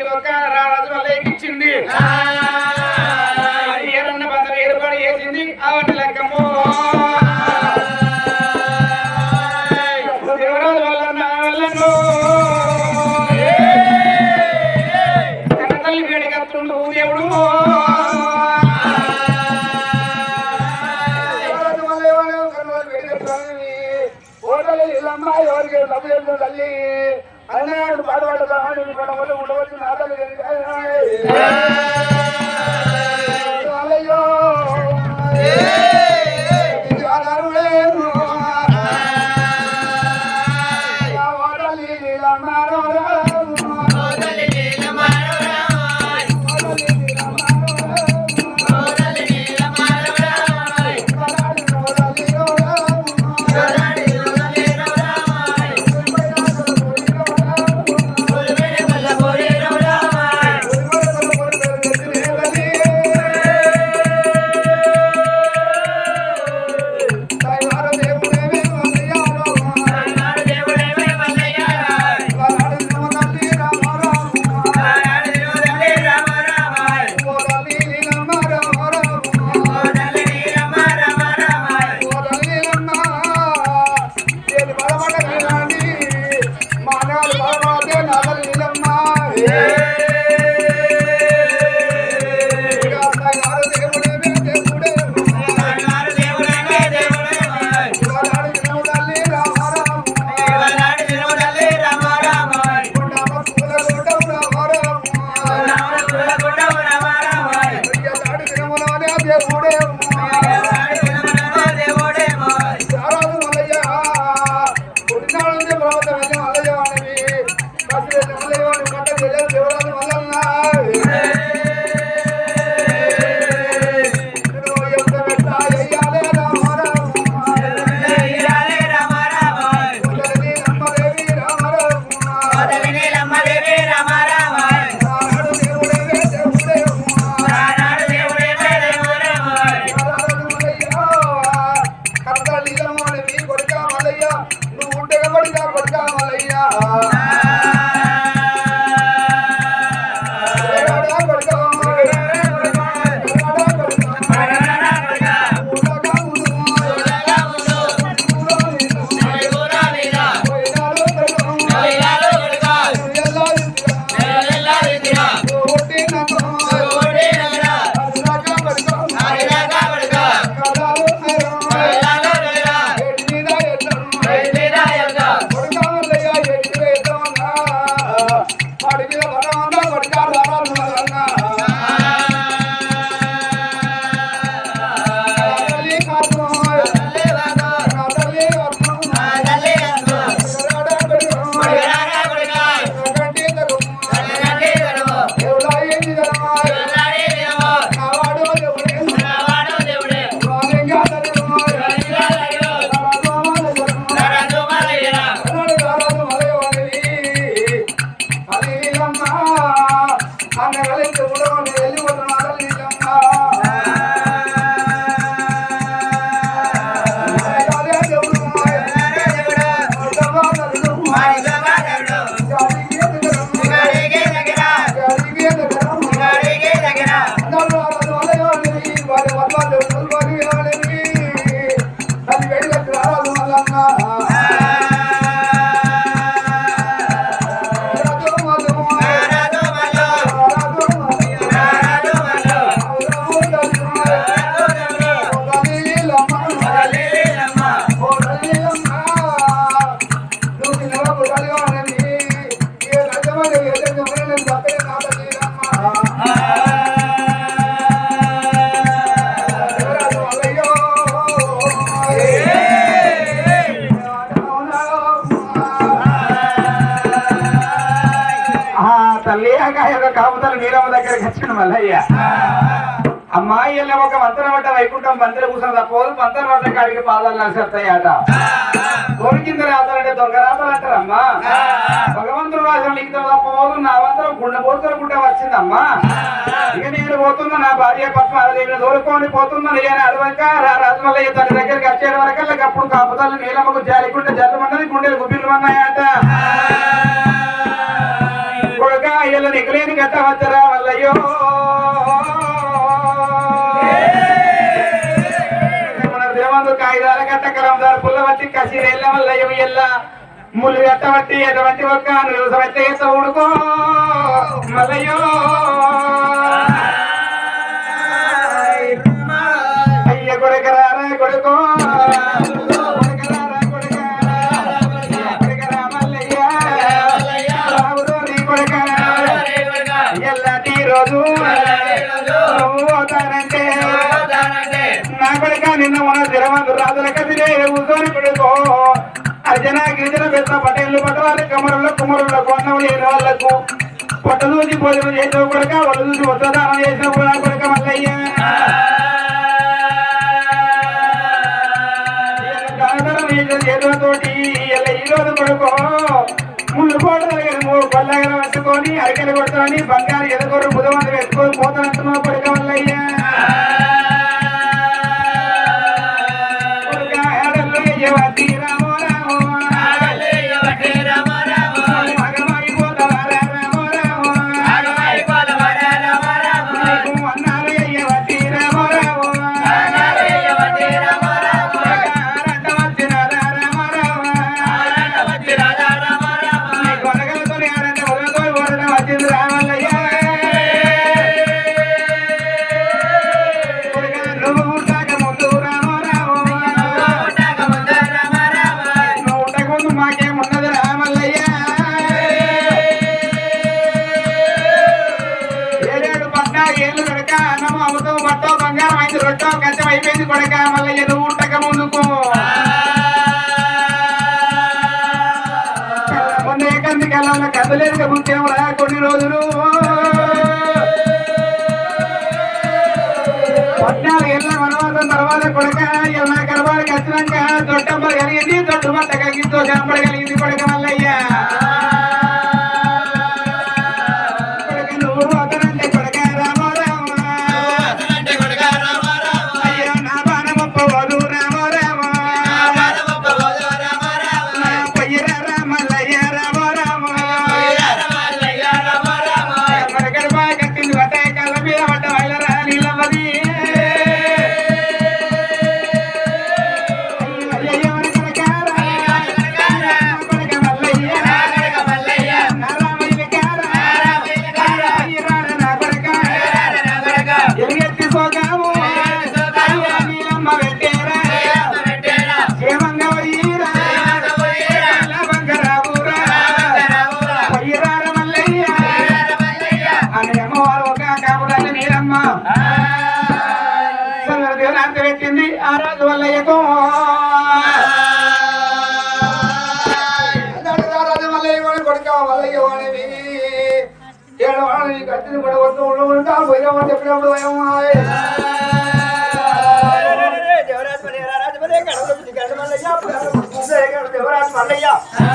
వంటి ఒక రాజు వల్ల ఇచ్చింది ఏరన్న బంధం ఏర్పాటు చేసింది అవన్నీ లెక్కము దేవరాజు వల్ల వల్లను తన తల్లి వేడికత్తుండు దేవుడు ఎవరికి డబ్బు తల్లి అన్నాడు పాడబడ్డ ఉండవచ్చు నా తల్లి అయ్యో కాపుతల నీలమ్మ దగ్గరికి వచ్చిన మల్లయ్య అమ్మాయి ఒక మంత్రం పడ్డ వైకుంఠం మంత్రి కూర్చొని తప్పదు మంత్రం పడ్డ కాడికి పాదాలు నడిచేస్తాయట కోరికింద రాతాలంటే దొంగ రాతలు అంటారమ్మా భగవంతుడు రాసిన లిఖితం తప్పదు నా మంత్రం గుండె పోతుకుంటే వచ్చిందమ్మా ఇక నేను పోతున్నా నా భార్య పద్మాదేవిని దూరుకొని పోతున్నా నేను అడవక రాజమల్లయ్య తన దగ్గరికి వచ్చే వరకు అప్పుడు కాపుతల నీలమ్మకు జారికుంటే జల్లమన్నది గుండెలు గుబిర్లు అన్నాయట నికలేని కట్టవచ్చరా మల్లయ్యో మన దేవందు కాగిదాల కట్టకరందారు పుల్లవట్టి కసిరేళ్ళ మల్లయ్య ఎల్ల ముళ్ళు కట్టబట్టి ఎటువంటి ఒక్క నిలుసబెట్టే ఉడుకో మల్లయ్యో అయ్య కొడుకరారా కొడుకో నిన్న మన తిరవంతు రాజుల కదిలే ఊసోని కొడుకో అర్జన గిరిజన పెద్ద పటేళ్ళు పట్టవాళ్ళ కమరుల కుమరుల కొన్నవులు లేని వాళ్లకు పొట్ట చూసి భోజనం చేసిన కొడుక వాళ్ళు చూసి వస్త్రదానం చేసిన కొడుక మల్లయ్య చేతులతోటి ఈ రోజు కొడుకో ముళ్ళు కోటలు మూడు పల్లెలు పట్టుకొని అరికెలు కొడతామని బంగారు ఎదుగురు బుధమంది పెట్టుకొని పోతానంటున్నావు కొడుక మల్లయ్య అయిపోయింది కొడక మళ్ళీ ఎదురు ఉంటక ముందుకు కంది కళ్ళ కదలేదు ముఖ్యం రా కొన్ని రోజులు 14 ఏళ్ళ వనవాసం తర్వాత కొడక ఇలా గర్భానికి వచ్చినాక దొడ్డమ్మ కలిగింది దొడ్డు బట్ట కలిగింది జంపడ కలిగింది కొడక మల్లయ్య పెట్టింది ఆ రోజు వల్లయ్యకు కొడుక వల్లయ్య వాడేవి 7 వాడు కట్టింది కూడా వస్తూ ఉంటా పోయినా చెప్పినప్పుడు దేవరాజు మల్లయ్య